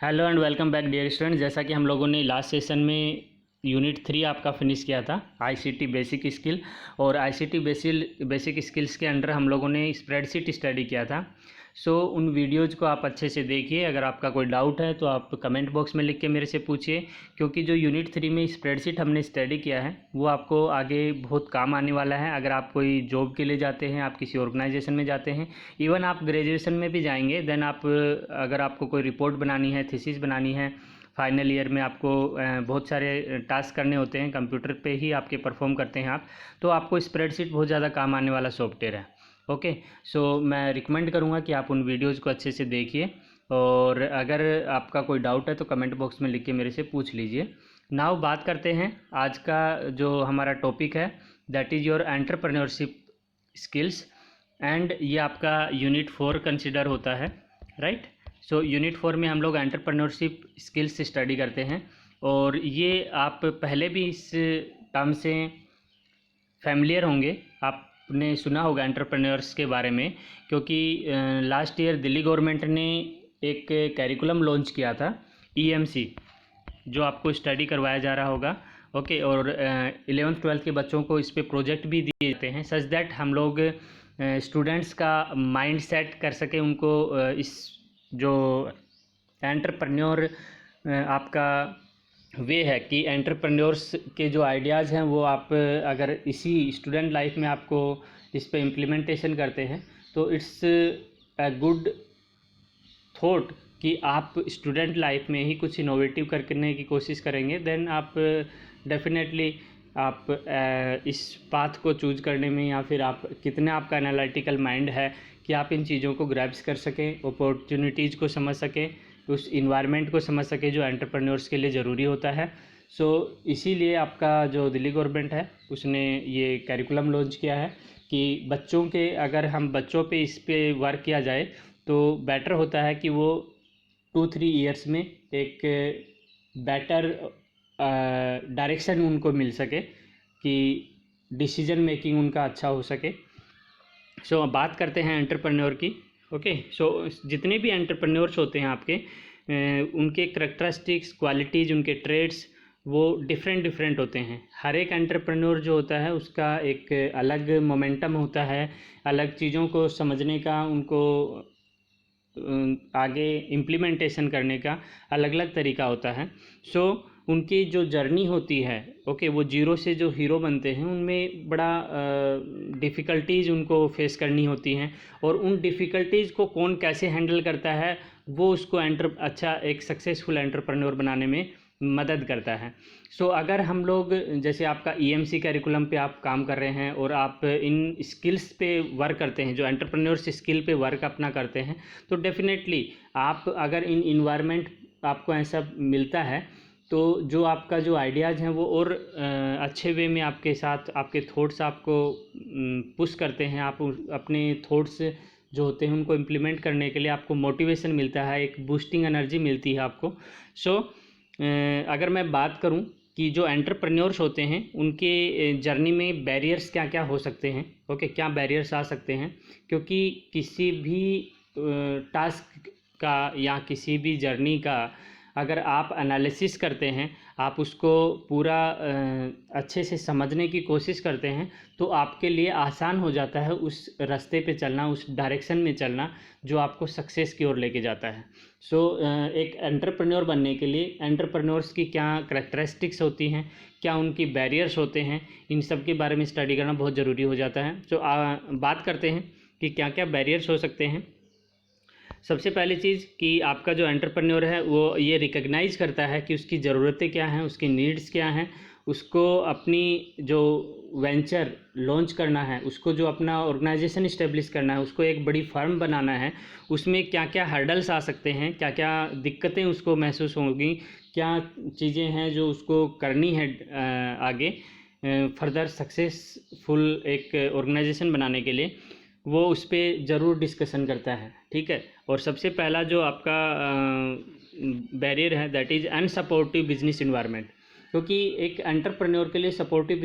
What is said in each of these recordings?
Hello and welcome back dear student. जैसा कि हम लोगों ने लास्ट सेशन में यूनिट 3 आपका फिनिश किया था आईसीटी बेसिक स्किल, और आईसीटी बेसिक स्किल्स के अंडर हम लोगों ने स्प्रेडशीट स्टडी किया था। सो उन वीडियोज़ को आप अच्छे से देखिए। अगर आपका कोई डाउट है तो आप कमेंट बॉक्स में लिख के मेरे से पूछिए, क्योंकि जो यूनिट 3 में स्प्रेडशीट हमने स्टडी किया है वो आपको आगे बहुत काम आने वाला है। अगर आप कोई जॉब के लिए जाते हैं, आप किसी ऑर्गेनाइजेशन में जाते हैं, इवन आप ग्रेजुएशन में भी जाएंगे, देन आप अगर आपको कोई रिपोर्ट बनानी है, थीसिस बनानी है, फाइनल ईयर में आपको बहुत सारे टास्क करने होते हैं, कंप्यूटर पे ही आपके परफॉर्म करते हैं आप, तो आपको स्प्रेडशीट बहुत ज़्यादा काम आने वाला सॉफ्टवेयर है। ओके, सो मैं रिकमेंड करूँगा कि आप उन वीडियोज़ को अच्छे से देखिए, और अगर आपका कोई डाउट है तो कमेंट बॉक्स में लिख के मेरे से पूछ लीजिए। नाउ बात करते हैं आज का जो हमारा टॉपिक है, that is your entrepreneurship skills, and ये आपका यूनिट 4 कंसिडर होता है, राइट। सो यूनिट 4 में हम लोग एंटरप्रेन्योरशिप स्किल्स स्टडी करते हैं, और ये आप पहले भी इस टर्म से फैमिलियर होंगे, आपने सुना होगा एंटरप्रेन्योर्स के बारे में, क्योंकि लास्ट ईयर दिल्ली गवर्नमेंट ने एक कैरिकुलम लॉन्च किया था EMC, जो आपको स्टडी करवाया जा रहा होगा। ओके, और 11th 12th के बच्चों को इस पे प्रोजेक्ट भी दिए जाते हैं, सच दैट हम लोग स्टूडेंट्स का माइंड सेट कर सके, उनको इस जो एंटरप्रेन्योर आपका वे है कि एंटरप्रेन्योर्स के जो आइडियाज़ हैं वो आप अगर इसी स्टूडेंट लाइफ में आपको इस पे इम्प्लीमेंटेशन करते हैं तो इट्स अ गुड थॉट कि आप स्टूडेंट लाइफ में ही कुछ इनोवेटिव करने की कोशिश करेंगे, देन आप डेफिनेटली आप इस पाथ को चूज करने में, या फिर आप कितना आपका एनालिटिकल माइंड है कि आप इन चीज़ों को ग्रैब्स कर सकें, अपॉर्चुनिटीज़ को समझ सकें, उस इन्वायरमेंट को समझ सकें जो एंटरप्रेन्योर्स के लिए ज़रूरी होता है। सो इसीलिए आपका जो दिल्ली गवर्नमेंट है उसने ये कैरिकुलम लॉन्च किया है कि बच्चों के, अगर हम बच्चों पे इस पे वर्क किया जाए तो बेटर होता है कि वो 2-3 ईयर्स में एक बेटर डायरेक्शन उनको मिल सके, कि डिसीजन मेकिंग उनका अच्छा हो सके। सो बात करते हैं एंटरप्रेन्योर की। ओके, सो जितने भी एंटरप्रेन्योर्स होते हैं आपके, उनके करैक्टरिस्टिक्स, क्वालिटीज़, उनके ट्रेड्स वो डिफरेंट होते हैं। हर एक एंटरप्रेन्योर जो होता है उसका एक अलग मोमेंटम होता है, अलग चीज़ों को समझने का, उनको आगे इम्प्लीमेंटेशन करने का अलग अलग तरीका होता है। सो उनकी जो जर्नी होती है, ओके, वो जीरो से जो हीरो बनते हैं उनमें बड़ा डिफ़िकल्टीज़ उनको फेस करनी होती हैं, और उन डिफ़िकल्टीज़ को कौन कैसे हैंडल करता है वो उसको अच्छा एक सक्सेसफुल एंटरप्रेन्योर बनाने में मदद करता है। सो अगर हम लोग, जैसे आपका EMC कैरिकुलम पे आप काम कर रहे हैं और आप इन स्किल्स पे वर्क करते हैं, जो एंटरप्रेन्योर्स स्किल पे वर्क अपना करते हैं, तो डेफिनेटली आप अगर इन इन्वायरमेंट आपको ऐसा मिलता है तो जो आपका जो आइडियाज़ हैं वो और अच्छे वे में आपके साथ, आपके थॉट्स आपको पुश करते हैं, आप अपने थॉट्स जो होते हैं उनको इम्प्लीमेंट करने के लिए आपको मोटिवेशन मिलता है, एक बूस्टिंग एनर्जी मिलती है आपको। सो अगर मैं बात करूं कि जो एंटरप्रेन्योर्स होते हैं उनके जर्नी में बैरियर्स क्या क्या हो सकते हैं, ओके, क्या बैरियर्स आ सकते हैं, क्योंकि किसी भी टास्क का या किसी भी जर्नी का अगर आप एनालिसिस करते हैं, आप उसको पूरा अच्छे से समझने की कोशिश करते हैं, तो आपके लिए आसान हो जाता है उस रास्ते पे चलना, उस डायरेक्शन में चलना जो आपको सक्सेस की ओर लेके जाता है। सो एक एंटरप्रेन्योर बनने के लिए एंटरप्रेन्योर्स की क्या करैक्टरिस्टिक्स होती हैं, क्या उनकी बैरियर्स होते हैं, इन सब के बारे में स्टडी करना बहुत ज़रूरी हो जाता है। सो बात करते हैं कि क्या क्या बैरियर्स हो सकते हैं। सबसे पहली चीज़ कि आपका जो एंटरप्रेन्योर है वो ये रिकग्नाइज़ करता है कि उसकी ज़रूरतें क्या हैं, उसकी नीड्स क्या हैं, उसको अपनी जो वेंचर लॉन्च करना है, उसको जो अपना ऑर्गेनाइजेशन इस्टेब्लिश करना है, उसको एक बड़ी फर्म बनाना है, उसमें क्या क्या हर्डल्स आ सकते हैं, क्या क्या दिक्कतें उसको महसूस होंगी, क्या चीज़ें हैं जो उसको करनी है आगे फर्दर सक्सेसफुल एक ऑर्गेनाइजेशन बनाने के लिए, वो उस पर ज़रूर डिस्कशन करता है, ठीक है। और सबसे पहला जो आपका बैरियर है that is unsupportive business environment. क्योंकि एक एंटरप्रेन्योर के लिए सपोर्टिव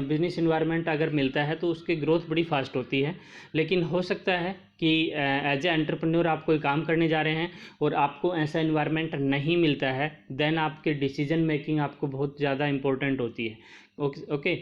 बिजनेस इन्वायरमेंट अगर मिलता है तो उसकी ग्रोथ बड़ी फास्ट होती है। लेकिन हो सकता है कि एज ए एंटरप्रेन्योर आप कोई काम करने जा रहे हैं और आपको ऐसा इन्वायरमेंट नहीं मिलता है, देन आपके डिसीजन मेकिंग आपको बहुत ज़्यादा इंपॉर्टेंट होती है। ओके,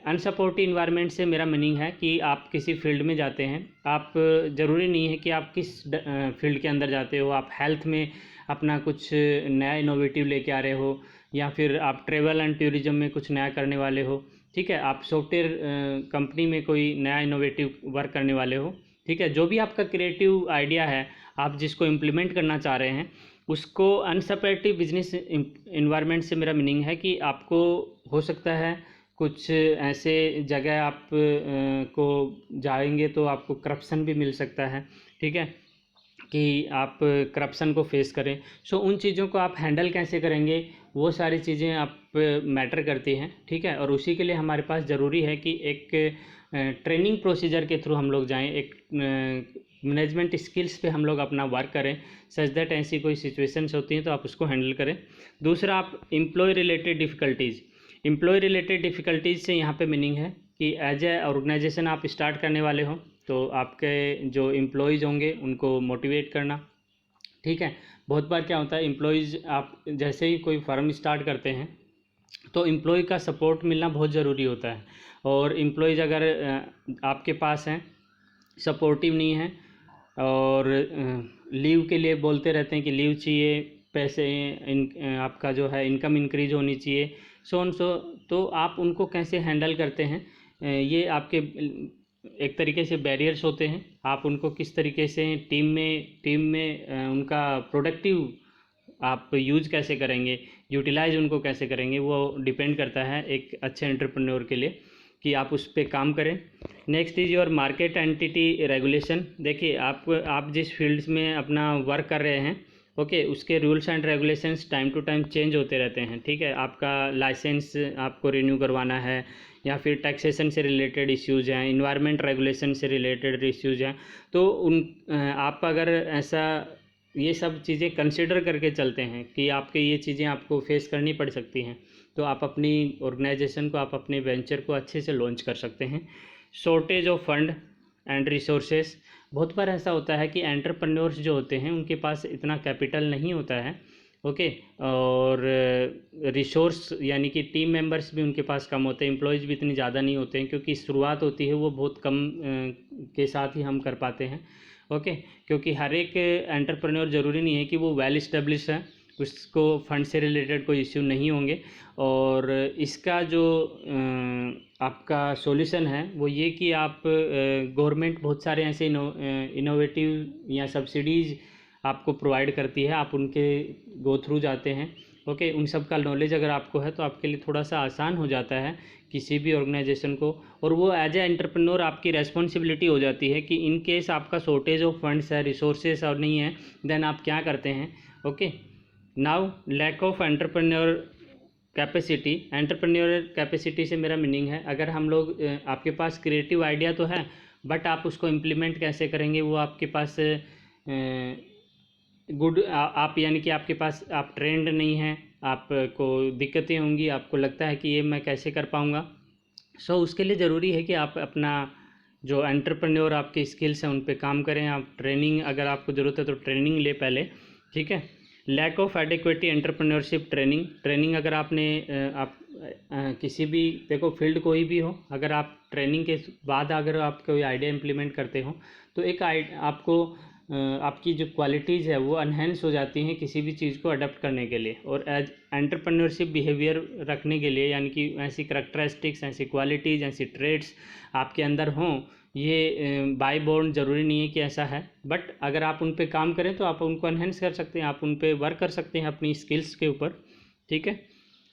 अनसपोर्टिव इन्वायरमेंट से मेरा मीनिंग है कि आप किसी फील्ड में जाते हैं, आप ज़रूरी नहीं है कि आप किस फील्ड के अंदर जाते हो, आप हेल्थ में अपना कुछ नया इनोवेटिव लेके आ रहे हो, या फिर आप ट्रेवल एंड टूरिज्म में कुछ नया करने वाले हो, ठीक है, आप सॉफ्टवेयर कंपनी में कोई नया इनोवेटिव वर्क करने वाले हो, ठीक है, जो भी आपका क्रिएटिव आइडिया है आप जिसको इम्प्लीमेंट करना चाह रहे हैं, उसको अनसपोर्टिव बिजनेस इन्वायरमेंट से मेरा मीनिंग है कि आपको हो सकता है कुछ ऐसे जगह आप को जाएंगे तो आपको करप्शन भी मिल सकता है, ठीक है, कि आप करप्शन को फेस करें। सो उन चीज़ों को आप हैंडल कैसे करेंगे, वो सारी चीज़ें आप मैटर करती हैं, ठीक है। और उसी के लिए हमारे पास ज़रूरी है कि एक ट्रेनिंग प्रोसीजर के थ्रू हम लोग जाएं, एक मैनेजमेंट स्किल्स पे हम लोग अपना वर्क करें, सच दैट ऐसी कोई सिचुएशंस होती हैं तो आप उसको हैंडल करें। दूसरा, आप एम्प्लॉय रिलेटेड डिफ़िकल्टीज़ से यहाँ पे मीनिंग है कि एज ए ऑर्गेनाइजेशन आप स्टार्ट करने वाले हो तो आपके जो एम्प्लॉयज़ होंगे उनको मोटिवेट करना, ठीक है। बहुत बार क्या होता है, एम्प्लॉयज़ आप जैसे ही कोई फर्म स्टार्ट करते हैं तो एम्प्लॉय का सपोर्ट मिलना बहुत ज़रूरी होता है। और एम्प्लॉयज़ अगर आपके पास हैं, सपोर्टिव नहीं है और लीव के लिए बोलते रहते हैं कि लीव चाहिए, पैसे आपका जो है इनकम इंक्रीज होनी चाहिए, सो तो आप उनको कैसे हैंडल करते हैं, ये आपके एक तरीके से बैरियर्स होते हैं। आप उनको किस तरीके से टीम में उनका प्रोडक्टिव आप यूज कैसे करेंगे, यूटिलाइज उनको कैसे करेंगे, वो डिपेंड करता है एक अच्छे एंटरप्रेन्योर के लिए कि आप उस पर काम करें। Next is your market entity regulation. देखिए, आप जिस फील्ड्स में अपना वर्क कर रहे हैं, ओके, उसके rules and regulations time to time change होते रहते हैं, ठीक है। आपका लाइसेंस आपको रिन्यू करवाना है, या फिर टैक्सेशन से रिलेटेड इश्यूज़ हैं, इन्वायरमेंट रेगुलेशन से रिलेटेड इश्यूज़ हैं, तो आप अगर ऐसा ये सब चीज़ें कंसिडर करके चलते हैं कि आपके ये चीज़ें आपको फेस करनी पड़ सकती हैं, तो आप अपनी ऑर्गेनाइजेशन को, आप अपने वेंचर को अच्छे से लॉन्च कर सकते हैं। Shortage of fund and resources. बहुत बार ऐसा होता है कि एंटरप्रेन्योर्स जो होते हैं उनके पास इतना कैपिटल नहीं होता है, ओके, और रिसोर्स यानी कि टीम मेंबर्स भी उनके पास कम होते हैं, एम्प्लॉयज़ भी इतनी ज़्यादा नहीं होते हैं, क्योंकि शुरुआत होती है वो बहुत कम के साथ ही हम कर पाते हैं, ओके। क्योंकि हर एक एंटरप्रेन्योर ज़रूरी नहीं है कि वो वेल इस्टेब्लिश है, उसको फंड से रिलेटेड कोई इश्यू नहीं होंगे। और इसका जो आपका सॉल्यूशन है वो ये कि आप गवर्नमेंट बहुत सारे ऐसे इनोवेटिव या सब्सिडीज़ आपको प्रोवाइड करती है, आप उनके गो थ्रू जाते हैं, ओके। उन सब का नॉलेज अगर आपको है तो आपके लिए थोड़ा सा आसान हो जाता है किसी भी ऑर्गेनाइजेशन को, और वो एज ए एंटरप्रेन्योर आपकी रेस्पॉन्सिबिलिटी हो जाती है कि इन केस आपका शॉर्टेज ऑफ फंड्स है, रिसोर्सेज और नहीं है, देन आप क्या करते हैं, okay. Now, lack of entrepreneur capacity से मेरा मीनिंग है, अगर हम लोग आपके पास क्रिएटिव आइडिया तो है, बट आप उसको इम्प्लीमेंट कैसे करेंगे, वो आपके पास आप यानी कि आपके पास आप ट्रेंड नहीं हैं, आपको दिक्कतें होंगी, आपको लगता है कि ये मैं कैसे कर पाऊँगा। सो उसके लिए ज़रूरी है कि आप अपना जो एंटरप्रेन्योर आपके स्किल्स हैं उन पे काम करें, आप ट्रेनिंग, अगर आपको ज़रूरत है तो ट्रेनिंग ले पहले, ठीक है। लैक ऑफ एडिक्वेटी एंटरप्रेन्योरशिप ट्रेनिंग अगर आपने आप किसी भी, देखो फील्ड कोई भी हो, अगर आप ट्रेनिंग के बाद अगर आप कोई आइडिया इम्प्लीमेंट करते हो तो एक आपको आपकी जो क्वालिटीज़ है वो अनहेंस हो जाती हैं किसी भी चीज़ को अडॉप्ट करने के लिए, और एज एंटरप्रेन्योरशिप बिहेवियर रखने के लिए, यानी कि ऐसी करैक्टरिस्टिक्स, ऐसी क्वालिटीज़, ऐसी ट्रेड्स आपके अंदर हों, ये बाय बॉर्न ज़रूरी नहीं है कि ऐसा है, बट अगर आप उन पे काम करें तो आप उनको एनहेंस कर सकते हैं, आप उन पे वर्क कर सकते हैं अपनी स्किल्स के ऊपर, ठीक है।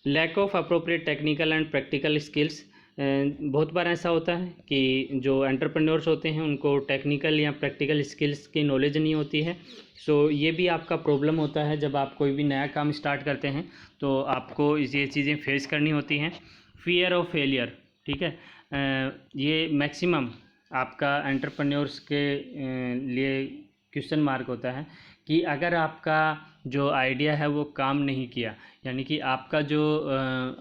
Lack of appropriate technical and practical skills. बहुत बार ऐसा होता है कि जो एंटरप्रेन्योर्स होते हैं उनको टेक्निकल या प्रैक्टिकल स्किल्स की नॉलेज नहीं होती है, सो ये भी आपका प्रॉब्लम होता है जब आप कोई भी नया काम स्टार्ट करते हैं तो आपको ये चीज़ें फेस करनी होती हैं। फियर ऑफ फेलियर, ठीक है, ये मैक्सिमम आपका एंटरप्रेन्योर्स के लिए क्वेश्चन मार्क होता है कि अगर आपका जो आइडिया है वो काम नहीं किया, यानी कि आपका जो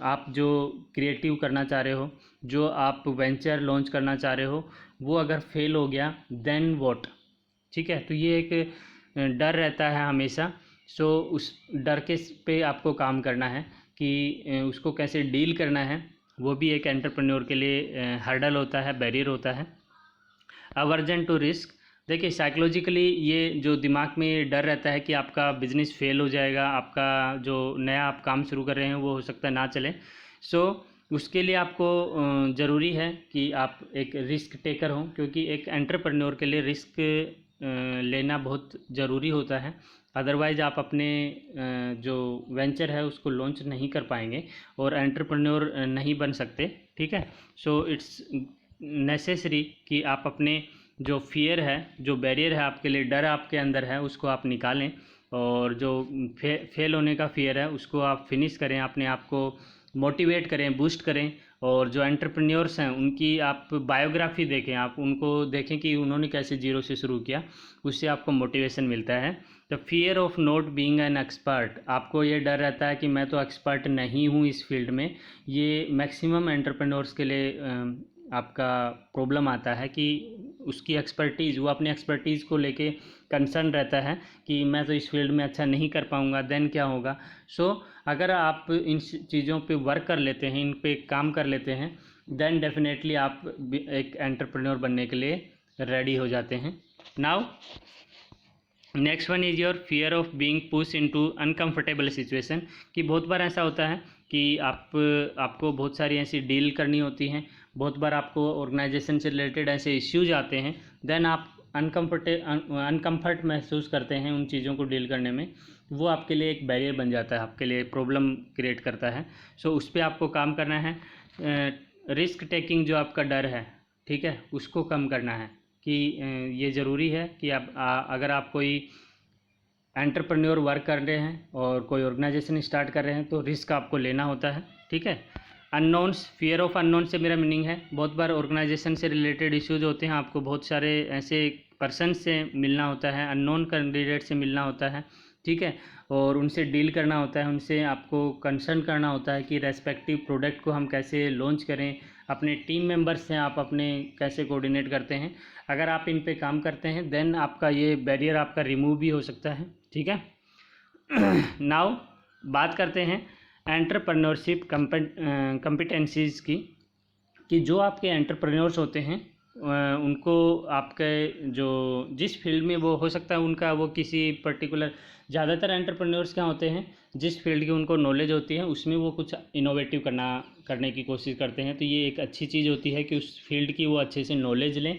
आप जो क्रिएटिव करना चाह रहे हो, जो आप वेंचर लॉन्च करना चाह रहे हो, वो अगर फेल हो गया देन व्हाट। ठीक है, तो ये एक डर रहता है हमेशा। सो उस डर के पे आपको काम करना है कि उसको कैसे डील करना है, वो भी एक एंटरप्रेन्योर के लिए हर्डल होता है, बैरियर होता है। अवर्जन टू रिस्क, देखिए साइकोलॉजिकली ये जो दिमाग में ये डर रहता है कि आपका बिजनेस फेल हो जाएगा, आपका जो नया आप काम शुरू कर रहे हैं वो हो सकता है ना चले। सो उसके लिए आपको ज़रूरी है कि आप एक रिस्क टेकर हों, क्योंकि एक एंटरप्रेन्योर के लिए रिस्क लेना बहुत ज़रूरी होता है। अदरवाइज़ आप अपने जो वेंचर है उसको लॉन्च नहीं कर पाएंगे और एंटरप्रेन्योर नहीं बन सकते। ठीक है, सो इट्स नेसेसरी कि आप अपने जो फियर है, जो बैरियर है आपके लिए, डर आपके अंदर है, उसको आप निकालें और जो फेल होने का फियर है उसको आप फिनिश करें, अपने आप को मोटिवेट करें, बूस्ट करें। और जो एंटरप्रेन्योर्स हैं उनकी आप बायोग्राफी देखें, आप उनको देखें कि उन्होंने कैसे जीरो से शुरू किया, उससे आपको मोटिवेशन मिलता है। The fear of not being an expert, आपको ये डर रहता है कि मैं तो एक्सपर्ट नहीं हूँ इस फील्ड में। ये मैक्सिमम एंटरप्रेन्योर्स के लिए आपका प्रॉब्लम आता है कि उसकी एक्सपर्टीज़, वो अपनी एक्सपर्टीज़ को लेके कंसर्न रहता है कि मैं तो इस फील्ड में अच्छा नहीं कर पाऊँगा, देन क्या होगा। सो अगर आप इन चीज़ों पे वर्क कर लेते हैं, इन पे काम कर लेते हैं, देन डेफिनेटली आप एक एंटरप्रेन्योर बनने के लिए रेडी हो जाते हैं। Now next one is your fear of being push into uncomfortable situation, कि बहुत बार ऐसा होता है कि आपको बहुत सारी ऐसी डील करनी होती हैं, बहुत बार आपको ऑर्गेनाइजेशन से रिलेटेड ऐसे इश्यूज आते हैं, देन आप अनकम्फर्ट महसूस करते हैं उन चीज़ों को डील करने में। वो आपके लिए एक बैरियर बन जाता है, आपके लिए प्रॉब्लम क्रिएट करता है। सो उस पर आपको काम करना है। रिस्क टेकिंग जो आपका डर है, ठीक है, उसको कम करना है कि ये ज़रूरी है कि आप अगर आप कोई एंटरप्रेन्योर वर्क कर रहे हैं और कोई ऑर्गेनाइजेशन स्टार्ट कर रहे हैं तो रिस्क आपको लेना होता है। ठीक है, अननोन्स, फियर ऑफ अननोन से मेरा मीनिंग है बहुत बार ऑर्गेनाइजेशन से रिलेटेड इश्यूज होते हैं, आपको बहुत सारे ऐसे पर्सन से मिलना होता है, अननोन कैंडिडेट से मिलना होता है। ठीक है, और उनसे डील करना होता है, उनसे आपको कंसर्न करना होता है कि रेस्पेक्टिव प्रोडक्ट को हम कैसे लॉन्च करें, अपने टीम मेंबर्स से आप अपने कैसे कोऑर्डिनेट करते हैं। अगर आप इन पे काम करते हैं देन आपका ये बैरियर आपका रिमूव भी हो सकता है। ठीक है, नाउ बात करते हैं एंटरप्रेन्योरशिप कम्पिटेंसीज़ की, कि जो आपके एंटरप्रेन्योर्स होते हैं उनको आपके जो जिस फील्ड में वो हो सकता है उनका वो किसी पर्टिकुलर, ज़्यादातर एंटरप्रेन्योर्स क्या होते हैं जिस फील्ड की उनको नॉलेज होती है उसमें वो कुछ इनोवेटिव करने की कोशिश करते हैं। तो ये एक अच्छी चीज़ होती है कि उस फील्ड की वो अच्छे से नॉलेज लें,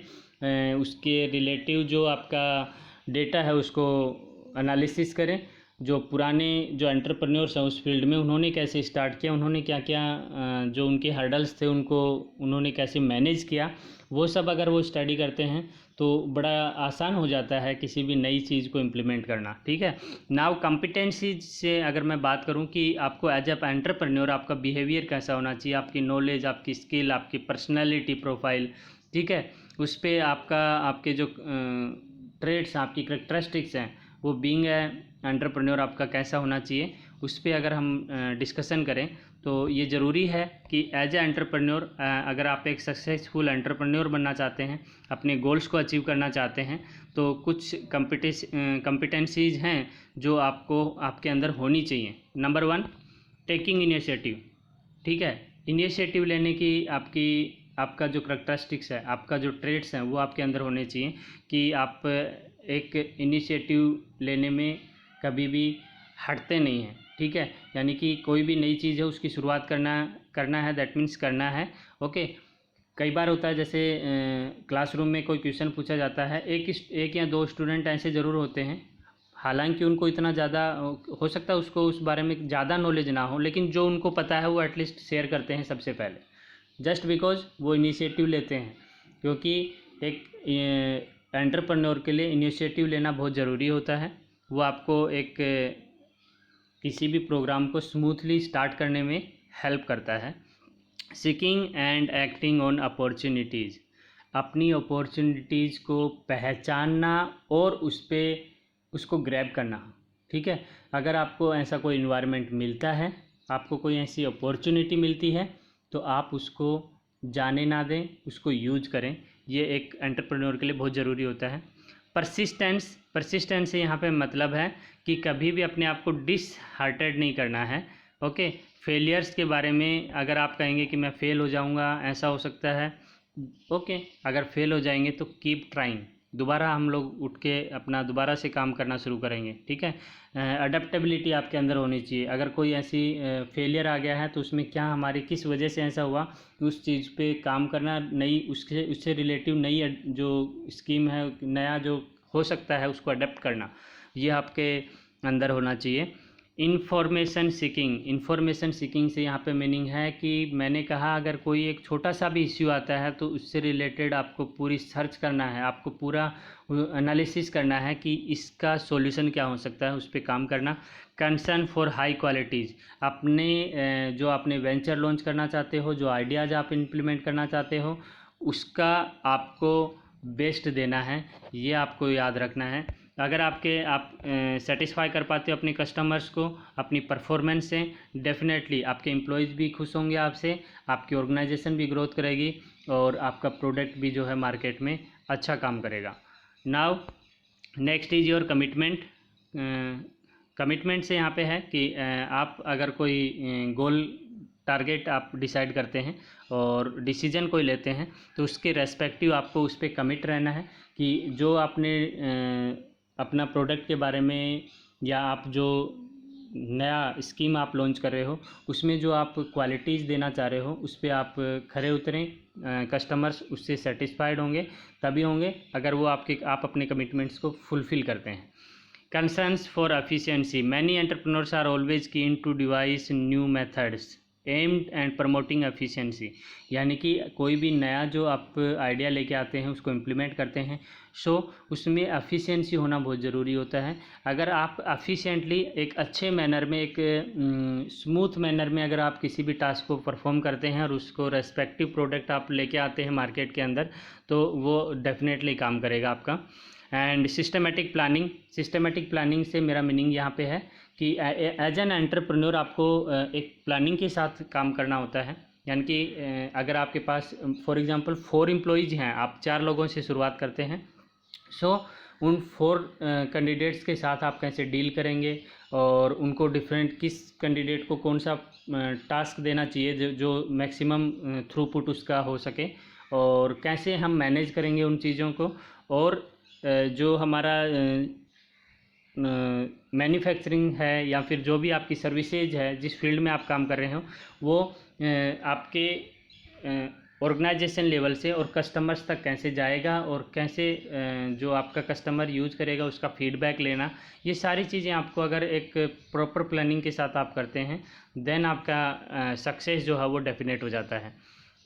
उसके रिलेटिव जो आपका डेटा है उसको एनालिसिस करें, जो पुराने जो एंटरप्रेन्योर्स हैं उस फील्ड में उन्होंने कैसे स्टार्ट किया, उन्होंने क्या क्या जो उनके हर्डल्स थे उनको उन्होंने कैसे मैनेज किया, वो सब अगर वो स्टडी करते हैं तो बड़ा आसान हो जाता है किसी भी नई चीज़ को इम्प्लीमेंट करना। ठीक है, नाउ कॉम्पिटेंसी से अगर मैं बात करूं कि आपको एज अ एंटरप्रेन्योर आपका बिहेवियर कैसा होना चाहिए, आपकी नॉलेज, आपकी स्किल, आपकी पर्सनैलिटी प्रोफाइल, ठीक है, उस पर आपके जो ट्रेड्स, आपकी करेक्टरिस्टिक्स हैं, वो बीइंग एंटरप्रेन्योर आपका कैसा होना चाहिए, उस पर अगर हम डिस्कशन करें तो ये ज़रूरी है कि एज ए एंटरप्रेन्योर अगर आप एक सक्सेसफुल एंटरप्रेन्योर बनना चाहते हैं, अपने गोल्स को अचीव करना चाहते हैं, तो कुछ कम्पिटेंसीज़ हैं जो आपके अंदर होनी चाहिए। Number 1, taking initiative. ठीक है, इनिशिएटिव लेने की आपका जो करेक्टरिस्टिक्स है, आपका जो ट्रेड्स हैं वो आपके अंदर होने चाहिए कि आप एक इनिशिएटिव लेने में कभी भी हटते नहीं हैं। ठीक है, यानी कि कोई भी नई चीज़ है उसकी शुरुआत करना है, दैट मीन्स करना है। ओके, कई बार होता है जैसे क्लासरूम में कोई क्वेश्चन पूछा जाता है, एक या दो स्टूडेंट ऐसे ज़रूर होते हैं, हालांकि उनको इतना ज़्यादा हो सकता है उसको उस बारे में ज़्यादा नॉलेज ना हो, लेकिन जो उनको पता है वो एटलीस्ट शेयर करते हैं सबसे पहले, जस्ट बिकॉज वो इनिशिएटिव लेते हैं। क्योंकि एक एंटरप्रेन्योर के लिए इनिशिएटिव लेना बहुत ज़रूरी होता है, वो आपको एक किसी भी प्रोग्राम को स्मूथली स्टार्ट करने में हेल्प करता है। Seeking and acting on opportunities, अपनी अपॉर्चुनिटीज़ को पहचानना और उसको ग्रैब करना। ठीक है। अगर आपको ऐसा कोई इन्वायरमेंट मिलता है, आपको कोई ऐसी अपॉर्चुनिटी मिलती है, तो आप उसको जाने ना दें, उसको यूज करें। ये एक एंटरप्रेन्योर के लिए बहुत ज़रूरी होता है। परसिस्टेंस से यहाँ पे मतलब है कि कभी भी अपने आप को डिसहार्टेड नहीं करना है। ओके, फेलियर्स के बारे में अगर आप कहेंगे कि मैं फ़ेल हो जाऊँगा, ऐसा हो सकता है, ओके, अगर फेल हो जाएंगे तो कीप ट्राइंग, दोबारा हम लोग उठ के अपना दोबारा से काम करना शुरू करेंगे। ठीक है, अडेप्टेबिलिटी आपके अंदर होनी चाहिए। अगर कोई ऐसी फेलियर आ गया है तो उसमें क्या हमारी किस वजह से ऐसा हुआ, उस चीज़ पे काम करना, नई उससे रिलेटिव नई जो स्कीम है, नया जो हो सकता है उसको अडेप्ट करना, ये आपके अंदर होना चाहिए। इन्फॉर्मेशन सीकिंग से यहाँ पे मीनिंग है कि मैंने कहा अगर कोई एक छोटा सा भी इश्यू आता है तो उससे रिलेटेड आपको पूरी सर्च करना है, आपको पूरा एनालिसिस करना है कि इसका सॉल्यूशन क्या हो सकता है, उस पर काम करना। कंसर्न फॉर हाई क्वालिटीज़, अपने जो आपने वेंचर लॉन्च करना चाहते हो, जो आइडियाज़ आप इम्प्लीमेंट करना चाहते हो, उसका आपको बेस्ट देना है, ये आपको याद रखना है। अगर आप सेटिस्फाई कर पाते हो अपने कस्टमर्स को अपनी परफॉर्मेंस से, डेफिनेटली आपके एम्प्लॉयज़ भी खुश होंगे आपसे, आपकी ऑर्गेनाइजेशन भी ग्रोथ करेगी और आपका प्रोडक्ट भी जो है मार्केट में अच्छा काम करेगा। Now next is your commitment. Commitment से यहाँ पे है कि आप अगर कोई गोल टारगेट आप डिसाइड करते हैं और डिसीजन कोई लेते हैं तो उसके रेस्पेक्टिव आपको उस पर कमिट रहना है कि जो आपने अपना प्रोडक्ट के बारे में या आप जो नया स्कीम आप लॉन्च कर रहे हो उसमें जो आप क्वालिटीज़ देना चाह रहे हो उस पर आप खरे उतरें। कस्टमर्स उससे सेटिस्फाइड होंगे, तभी होंगे अगर वो आप अपने कमिटमेंट्स को फुलफ़िल करते हैं। Concerns for efficiency, many entrepreneurs are always keen to devise new methods aimed and promoting efficiency, यानी कि कोई भी नया जो आप आइडिया लेके आते हैं उसको इम्प्लीमेंट करते हैं, सो उसमें एफिशिएंसी होना बहुत ज़रूरी होता है। अगर आप एफिशिएंटली एक अच्छे मैनर में, एक स्मूथ मैनर में अगर आप किसी भी टास्क को परफॉर्म करते हैं और उसको रेस्पेक्टिव प्रोडक्ट आप लेके आते हैं मार्केट के अंदर, तो वो डेफिनेटली काम करेगा आपका। एंड सिस्टमेटिक प्लानिंग से मेरा मीनिंग यहाँ पे है कि एज एन एंटरप्रेन्योर आपको एक प्लानिंग के साथ काम करना होता है। यानी कि अगर आपके पास फॉर एग्जांपल 4 एम्प्लॉयज़ हैं, आप 4 लोगों से शुरुआत करते हैं, सो उन 4 कैंडिडेट्स के साथ आप कैसे डील करेंगे और उनको डिफरेंट किस कैंडिडेट को कौन सा टास्क देना चाहिए जो मैक्सिमम थ्रूपुट उसका हो सके, और कैसे हम मैनेज करेंगे उन चीज़ों को, और जो हमारा मैन्युफैक्चरिंग है या फिर जो भी आपकी सर्विसेज है, जिस फील्ड में आप काम कर रहे हो, वो आपके ऑर्गेनाइजेशन लेवल से और कस्टमर्स तक कैसे जाएगा और कैसे जो आपका कस्टमर यूज़ करेगा उसका फीडबैक लेना, ये सारी चीज़ें आपको अगर एक प्रॉपर प्लानिंग के साथ आप करते हैं देन आपका सक्सेस जो है वो डेफिनेट हो जाता है।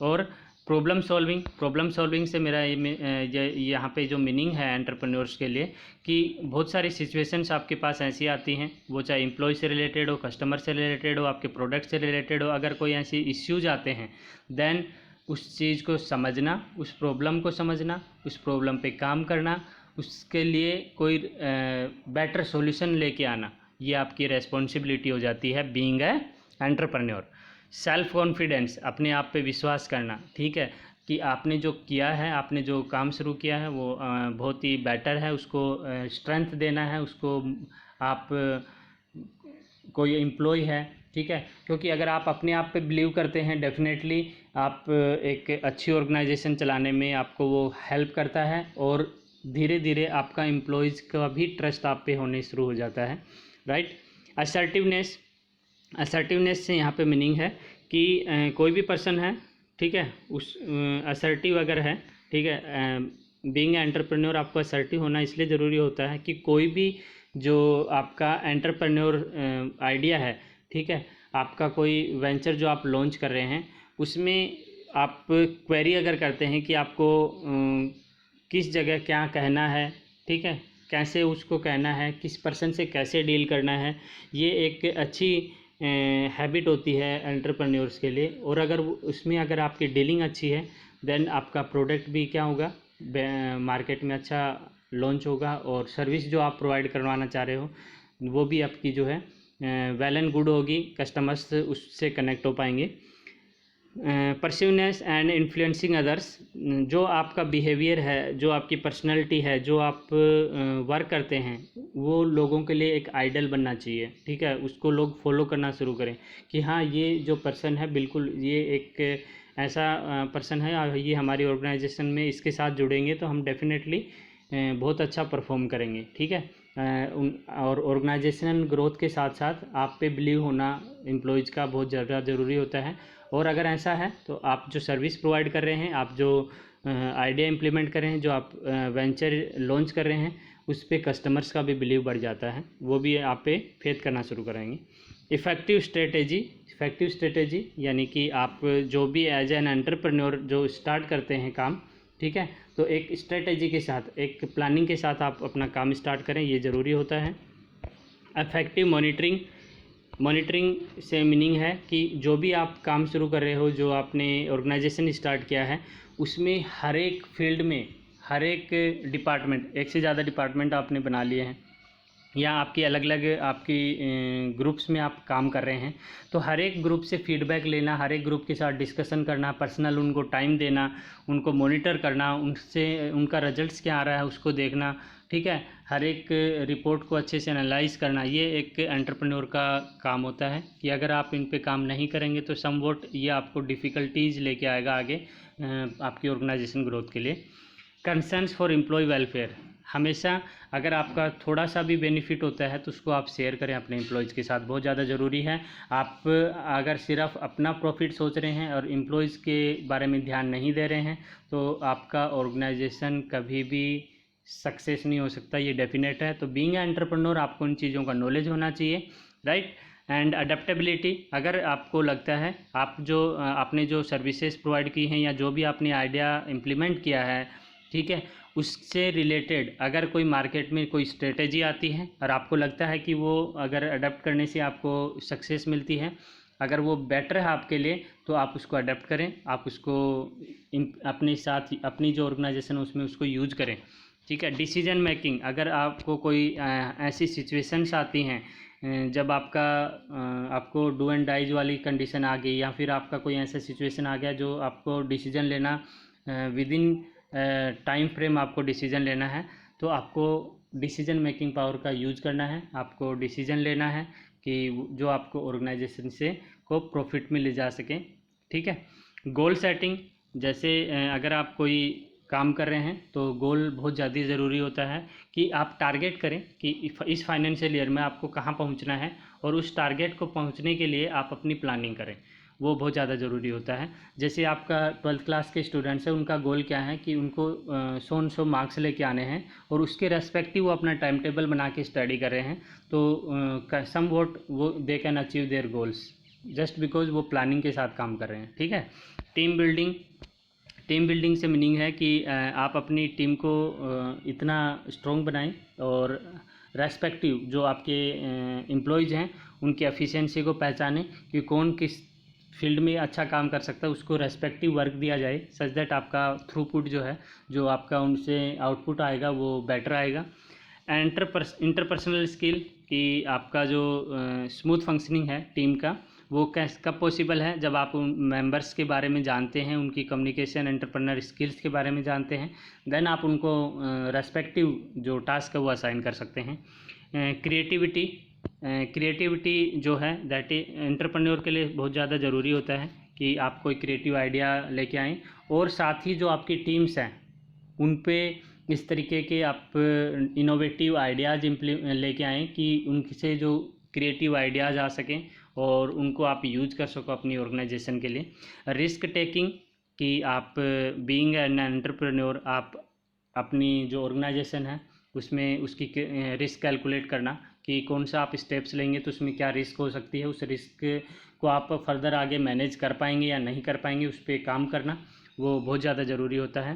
और प्रॉब्लम सॉल्विंग से मेरा यहाँ पे जो मीनिंग है एंटरप्रेन्योर्स के लिए कि बहुत सारी सिचुएशंस आपके पास ऐसी आती हैं, वो चाहे एम्प्लॉय से रिलेटेड हो, कस्टमर से रिलेटेड हो, आपके प्रोडक्ट से रिलेटेड हो, अगर कोई ऐसी इश्यूज आते हैं देन उस चीज़ को समझना, उस प्रॉब्लम को समझना, उस प्रॉब्लम पे काम करना, उसके लिए कोई बेटर सॉल्यूशन लेके आना, ये आपकी रेस्पॉन्सिबिलिटी हो जाती है being a entrepreneur. Self confidence, अपने आप पे विश्वास करना, ठीक है, कि आपने जो किया है, आपने जो काम शुरू किया है वो बहुत ही बेटर है, उसको स्ट्रेंथ देना है उसको। आप कोई एम्प्लॉय है, ठीक है, क्योंकि अगर आप अपने आप पे बिलीव करते हैं डेफिनेटली आप एक अच्छी ऑर्गेनाइजेशन चलाने में आपको वो हेल्प करता है और धीरे धीरे आपका एम्प्लॉयज़ का भी ट्रस्ट आप पे होने शुरू हो जाता है, राइट। असर्टिवनेस से यहाँ पे मीनिंग है कि कोई भी पर्सन है, ठीक है, उस असर्टिव अगर है, ठीक है, बीइंग एंटरप्रेन्योर आपको असर्टिव होना इसलिए ज़रूरी होता है कि कोई भी जो आपका एंटरप्रेन्योर आइडिया है, ठीक है, आपका कोई वेंचर जो आप लॉन्च कर रहे हैं उसमें आप क्वेरी अगर करते हैं कि आपको किस जगह क्या कहना है, ठीक है, कैसे उसको कहना है, किस पर्सन से कैसे डील करना है, ये एक अच्छी हैबिट होती है एंटरप्रेन्योर्स के लिए। और अगर उसमें अगर आपकी डीलिंग अच्छी है देन आपका प्रोडक्ट भी क्या होगा, मार्केट में अच्छा लॉन्च होगा और सर्विस जो आप प्रोवाइड करवाना चाह रहे हो वो भी आपकी जो है वेल एंड गुड होगी, कस्टमर्स उससे कनेक्ट हो पाएंगे। परसिवनेस एंड इन्फ्लुएंसिंग अदर्स, जो आपका बिहेवियर है, जो आपकी पर्सनैलिटी है, जो आप वर्क करते हैं, वो लोगों के लिए एक आइडल बनना चाहिए, ठीक है। उसको लोग फॉलो करना शुरू करें कि हाँ ये जो पर्सन है बिल्कुल ये एक ऐसा पर्सन है और ये हमारी ऑर्गेनाइजेशन में इसके साथ जुड़ेंगे तो हम डेफिनेटली बहुत अच्छा परफॉर्म करेंगे, ठीक है। और ऑर्गेनाइजेशनल ग्रोथ के साथ साथ आप पे बिलीव होना एम्प्लॉयज़ का बहुत ज़्यादा ज़रूरी होता है। और अगर ऐसा है तो आप जो सर्विस प्रोवाइड कर रहे हैं, आप जो आइडिया इम्प्लीमेंट कर रहे हैं, जो आप वेंचर लॉन्च कर रहे हैं, उस पे कस्टमर्स का भी बिलीव बढ़ जाता है, वो भी आप पे फेथ करना शुरू करेंगे। इफ़ेक्टिव स्ट्रेटेजी यानी कि आप जो भी एज एन एंटरप्रेन्योर जो स्टार्ट करते हैं काम, ठीक है, तो एक स्ट्रेटेजी के साथ, एक प्लानिंग के साथ आप अपना काम स्टार्ट करें, ये ज़रूरी होता है। इफेक्टिव मॉनिटरिंग से मीनिंग है कि जो भी आप काम शुरू कर रहे हो, जो आपने ऑर्गेनाइजेशन स्टार्ट किया है, उसमें हर एक फील्ड में हर एक डिपार्टमेंट, एक से ज़्यादा डिपार्टमेंट आपने बना लिए हैं या आपकी अलग अलग आपकी ग्रुप्स में आप काम कर रहे हैं, तो हर एक ग्रुप से फीडबैक लेना, हर एक ग्रुप के साथ डिस्कशन करना, पर्सनल उनको टाइम देना, उनको मॉनिटर करना, उनसे उनका रिजल्ट्स क्या आ रहा है उसको देखना, ठीक है। हर एक रिपोर्ट को अच्छे से एनालाइज करना, ये एक एंटरप्रेन्योर का काम होता है कि अगर आप इन पे काम नहीं करेंगे तो समवॉट ये आपको डिफ़िकल्टीज़ लेके आएगा आगे आपकी ऑर्गेनाइजेशन ग्रोथ के लिए। कंसर्न्स फॉर एम्प्लॉय वेलफेयर, हमेशा अगर आपका थोड़ा सा भी बेनिफिट होता है तो उसको आप शेयर करें अपने एम्प्लॉयज़ के साथ, बहुत ज़्यादा ज़रूरी है। आप अगर सिर्फ अपना प्रॉफिट सोच रहे हैं और एम्प्लॉयज़ के बारे में ध्यान नहीं दे रहे हैं तो आपका ऑर्गेनाइजेशन कभी भी सक्सेस नहीं हो सकता, ये डेफिनेट है। तो बीइंग एंटरप्रेन्योर आपको इन चीज़ों का नॉलेज होना चाहिए, राइट। एंड अडेप्टेबिलिटी, अगर आपको लगता है आप जो आपने जो सर्विसेज प्रोवाइड की हैं या जो भी आपने आइडिया इम्प्लीमेंट किया है, ठीक है, उससे रिलेटेड अगर कोई मार्केट में कोई स्ट्रेटेजी आती है और आपको लगता है कि वो अगर अडेप्ट करने से आपको सक्सेस मिलती है, अगर वो बेटर है आपके लिए, तो आप उसको अडेप्ट करें, आप उसको अपने साथ अपनी जो ऑर्गेनाइजेशन है उसमें उसको यूज करें, ठीक है। डिसीजन मेकिंग, अगर आपको कोई ऐसी सिचुएशंस आती हैं जब आपको डू एंड डाइज वाली कंडीशन आ गई या फिर आपका कोई ऐसा सिचुएशन आ गया जो आपको डिसीजन लेना विद इन टाइम फ्रेम आपको डिसीजन लेना है, तो आपको डिसीजन मेकिंग पावर का यूज करना है, आपको डिसीजन लेना है कि जो आपको ऑर्गेनाइजेशन से को प्रॉफिट में ले जा सकें, ठीक है। गोल सेटिंग, जैसे अगर आप कोई काम कर रहे हैं तो गोल बहुत ज़्यादा ज़रूरी होता है कि आप टारगेट करें कि इस फाइनेंशियल ईयर में आपको कहाँ पहुँचना है और उस टारगेट को पहुँचने के लिए आप अपनी प्लानिंग करें, वो बहुत ज़्यादा ज़रूरी होता है। जैसे आपका 12th क्लास के स्टूडेंट्स हैं, उनका गोल क्या है कि उनको 100 मार्क्स लेके आने हैं और उसके रेस्पेक्टिव वो अपना टाइम टेबल बना के स्टडी कर रहे हैं, तो सम वोट वो they can achieve their goals just because वो प्लानिंग के साथ काम कर रहे हैं, ठीक है। टीम बिल्डिंग से मीनिंग है कि आप अपनी टीम को इतना स्ट्रॉन्ग बनाएं और रेस्पेक्टिव जो आपके एम्प्लॉयज़ हैं उनकी एफिशिएंसी को पहचानें कि कौन किस फील्ड में अच्छा काम कर सकता है, उसको रेस्पेक्टिव वर्क दिया जाए सच दैट आपका थ्रूपुट जो है, जो आपका उनसे आउटपुट आएगा वो बेटर आएगा। इंटरपर्सनल स्किल, कि आपका जो स्मूथ फंक्शनिंग है टीम का, वो कब पॉसिबल है, जब आप उन मेंबर्स के बारे में जानते हैं, उनकी कम्युनिकेशन एंटरप्रेन्योर स्किल्स के बारे में जानते हैं, देन आप उनको रेस्पेक्टिव जो टास्क है वो असाइन कर सकते हैं। क्रिएटिविटी जो है दैट एंटरप्रेन्योर के लिए बहुत ज़्यादा ज़रूरी होता है कि आप कोई क्रिएटिव आइडिया लेके आएँ और साथ ही जो आपकी टीम्स हैं उन पे इस तरीके के आप इनोवेटिव आइडियाज़ लेके आएँ कि उनसे जो क्रिएटिव आइडियाज़ आ सकें और उनको आप यूज कर सको अपनी ऑर्गेनाइजेशन के लिए। रिस्क टेकिंग, कि आप बीइंग एन एंटरप्रेन्योर आप अपनी जो ऑर्गेनाइजेशन है उसमें उसकी रिस्क कैलकुलेट करना कि कौन सा आप स्टेप्स लेंगे तो उसमें क्या रिस्क हो सकती है, उस रिस्क को आप फर्दर आगे मैनेज कर पाएंगे या नहीं कर पाएंगे, उस पर काम करना वो बहुत ज़्यादा ज़रूरी होता है।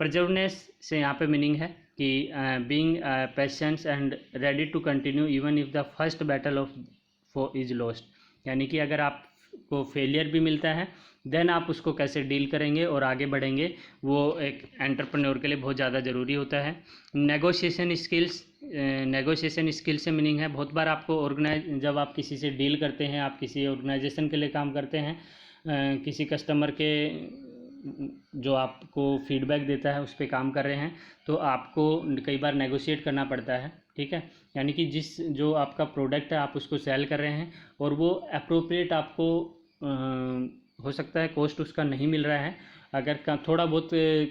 परजर्वनेस से यहाँ पे मीनिंग है कि being patience and ready to continue even if the first battle of is lost, यानी कि अगर आप आपको फेलियर भी मिलता है, देन आप उसको कैसे डील करेंगे और आगे बढ़ेंगे, वो एक एंटरप्रेन्योर के लिए बहुत ज़्यादा ज़रूरी होता है। नेगोशिएशन स्किल्स, नेगोशिएशन स्किल से मीनिंग है बहुत बार आपको जब आप किसी से डील करते हैं, आप किसी ऑर्गेनाइजेशन के लिए काम करते हैं, किसी कस्टमर के जो आपको फीडबैक देता है उस पर काम कर रहे हैं, तो आपको कई बार नेगोशिएट करना पड़ता है, ठीक है। यानी कि जो आपका प्रोडक्ट है आप उसको सेल कर रहे हैं और वो अप्रोप्रिएट आपको हो सकता है कॉस्ट उसका नहीं मिल रहा है, अगर थोड़ा बहुत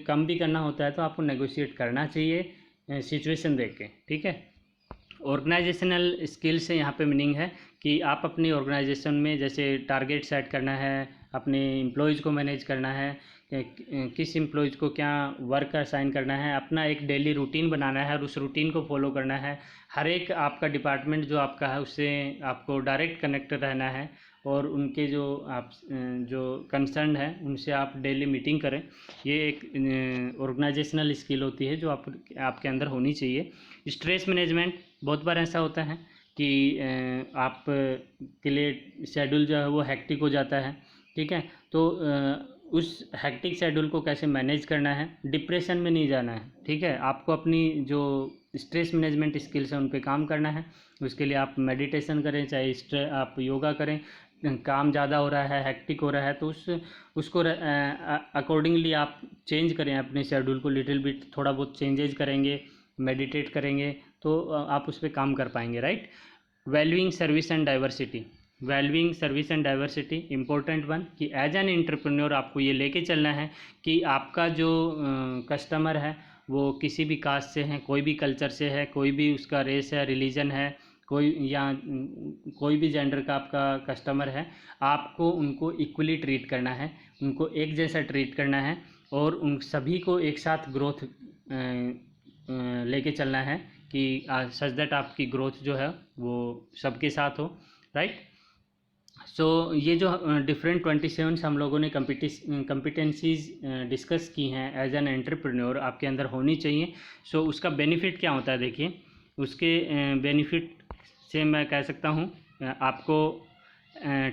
कम भी करना होता है तो आपको नेगोशिएट करना चाहिए सिचुएशन देख के, ठीक है। ऑर्गेनाइजेशनल स्किल से यहाँ पे मीनिंग है कि आप अपनी ऑर्गेनाइजेशन में जैसे टारगेट सेट करना है, अपने एम्प्लॉयज़ को मैनेज करना है, किस एम्प्लॉयज़ को क्या वर्क असाइन करना है, अपना एक डेली रूटीन बनाना है और उस रूटीन को फॉलो करना है। हर एक आपका डिपार्टमेंट जो आपका है उससे आपको डायरेक्ट कनेक्ट रहना है और उनके जो कंसर्न है उनसे आप डेली मीटिंग करें। ये एक ऑर्गेनाइजेशनल स्किल होती है जो आपके अंदर होनी चाहिए। स्ट्रेस मैनेजमेंट, बहुत बार ऐसा होता है कि आप के लिए शेड्यूल जो है वो हेक्टिक हो जाता है, ठीक है। तो उस हेक्टिक शेड्यूल को कैसे मैनेज करना है, डिप्रेशन में नहीं जाना है, ठीक है। आपको अपनी जो स्ट्रेस मैनेजमेंट स्किल्स हैं उन पे काम करना है। उसके लिए आप मेडिटेशन करें, चाहे आप योगा करें। काम ज़्यादा हो रहा है, हेक्टिक हो रहा है, तो उसको अकॉर्डिंगली आप चेंज करें अपने शेड्यूल को, लिटिल बिट थोड़ा बहुत चेंजेज करेंगे, मेडिटेट करेंगे तो आप उस पर काम कर पाएंगे, right. Valuing service and diversity, valuing service and diversity important one, कि एज एन एंटरप्रेन्योर आपको ये लेके चलना है कि आपका जो कस्टमर है वो किसी भी कास्ट से है, कोई भी कल्चर से है, कोई भी उसका रेस है, रिलीजन है, कोई भी जेंडर का आपका कस्टमर है, आपको उनको इक्वली ट्रीट करना है, उनको एक जैसा ट्रीट करना है और उन सभी को एक साथ ग्रोथ लेके चलना है कि सच दैट आपकी ग्रोथ जो है वो सबके साथ हो, राइट। सो ये जो डिफरेंट 27 हम लोगों ने कम्पिटेंसीज डिस्कस की हैं एज एन एंटरप्रेन्योर आपके अंदर होनी चाहिए। सो उसका बेनिफिट क्या होता है, देखिए उसके बेनिफिट से मैं कह सकता हूँ आपको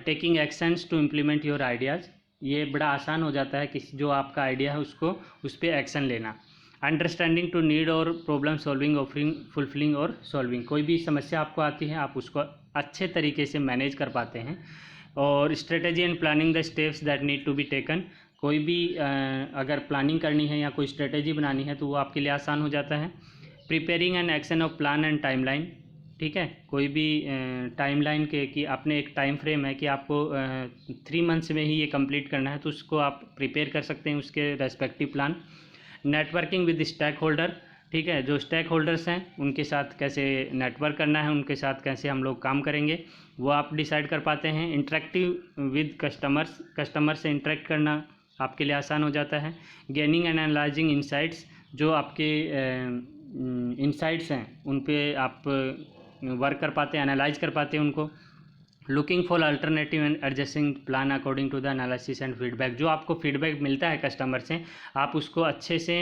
taking actions to implement your ideas, ये बड़ा आसान हो जाता है कि जो आपका आइडिया है उसको उस पर एक्शन लेना। अंडरस्टैंडिंग टू नीड और प्रॉब्लम सॉल्विंग, ऑफरिंग, फुलफिलिंग और सॉल्विंग, कोई भी समस्या आपको आती है आप उसको अच्छे तरीके से मैनेज कर पाते हैं। और strategy and planning the steps that need to be taken, कोई भी अगर प्लानिंग करनी है या कोई स्ट्रेटजी बनानी है तो वो आपके लिए आसान हो जाता है। Preparing and action of plan and timeline, ठीक है, कोई भी टाइमलाइन के कि आपने एक टाइम फ्रेम है कि आपको 3 मंथ्स में ही ये कंप्लीट करना है, तो उसको आप प्रिपेयर कर सकते हैं उसके respective plan. Networking with stakeholder, ठीक है, जो स्टेक होल्डर्स हैं उनके साथ कैसे नेटवर्क करना है, उनके साथ कैसे हम लोग काम करेंगे वो आप डिसाइड कर पाते हैं। इंटरेक्टिव विद कस्टमर से इंटरेक्ट करना आपके लिए आसान हो जाता है। गेनिंग एंड एनालाइजिंग इंसाइट्स, जो आपके इंसाइट्स हैं उन पे आप वर्क कर पाते हैं, एनालाइज कर पाते हैं उनको। Looking for alternative and adjusting plan according to the analysis and feedback, जो आपको फीडबैक मिलता है कस्टमर से आप उसको अच्छे से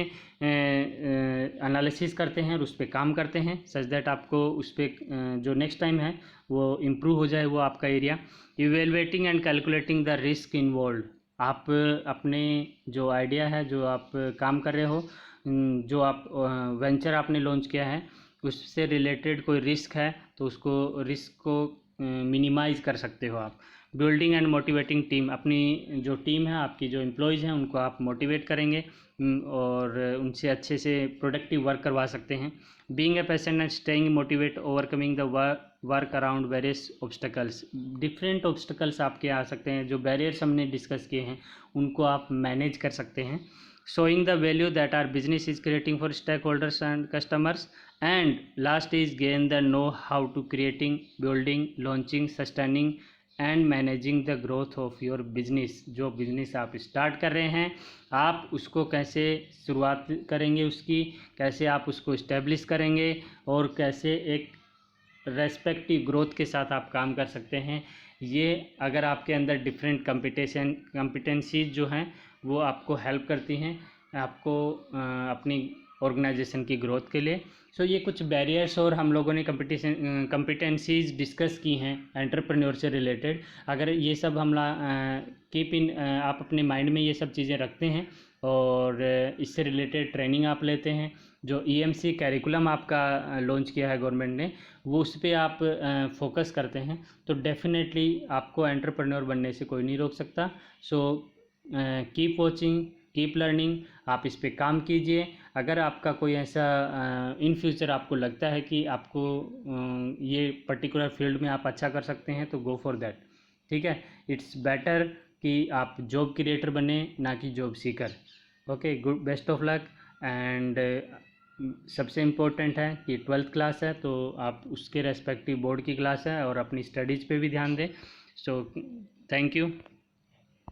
एनालिसिस करते हैं और उस पर काम करते हैं सच दैट आपको उस पर जो नेक्स्ट टाइम है वो इम्प्रूव हो जाए वो आपका area. Evaluating and calculating the risk involve, आप अपने जो आइडिया है, जो आप काम कर रहे हो, जो आप वेंचर आपने लॉन्च किया है उससे रिलेटेड कोई रिस्क है तो उसको रिस्क को मिनिमाइज़ कर सकते हो आप। बिल्डिंग एंड मोटिवेटिंग टीम, अपनी जो टीम है आपकी जो एम्प्लॉयज़ हैं उनको आप मोटिवेट करेंगे और उनसे अच्छे से प्रोडक्टिव वर्क करवा सकते हैं। Being a patient and staying motivate, overcoming the work around various obstacles, different obstacles आपके आ सकते हैं, जो बैरियर्स हमने डिस्कस किए हैं उनको आप मैनेज कर सकते हैं। Showing the value that our business is creating for stakeholders and customers, and last is gain the know how to creating, building, launching, sustaining and managing the growth of your business, जो business आप start कर रहे हैं आप उसको कैसे शुरुआत करेंगे, उसकी कैसे आप उसको इस्टेब्लिश करेंगे और कैसे एक रेस्पेक्टिव ग्रोथ के साथ आप काम कर सकते हैं। ये अगर आपके अंदर डिफरेंट कम्पिटेंसीज जो हैं वो आपको हेल्प करती हैं आपको अपनी ऑर्गेनाइजेशन की ग्रोथ के लिए। सो ये कुछ बैरियर्स और हम लोगों ने कम्पिटेंसीज डिस्कस की हैं एंटरप्रेन्योर से रिलेटेड। अगर ये सब हम आप अपने माइंड में ये सब चीज़ें रखते हैं और इससे रिलेटेड ट्रेनिंग आप लेते हैं, जो EMC कैरिकुलम आपका लॉन्च किया है गवर्नमेंट ने, वो उस पर आप फोकस करते हैं, तो डेफिनेटली आपको एंटरप्रेन्योर बनने से कोई नहीं रोक सकता। So keep watching, keep learning, आप इस पे काम कीजिए। अगर आपका कोई ऐसा इन फ्यूचर आपको लगता है कि आपको ये पर्टिकुलर फील्ड में आप अच्छा कर सकते हैं, तो गो फॉर दैट। ठीक है, इट्स बेटर कि आप जॉब क्रिएटर बने ना कि job seeker. Okay, good, best of luck. And सबसे इम्पोर्टेंट है कि 12th क्लास है, तो आप उसके रेस्पेक्टिव बोर्ड की क्लास है और अपनी स्टडीज़ पे भी ध्यान दें। So thank you.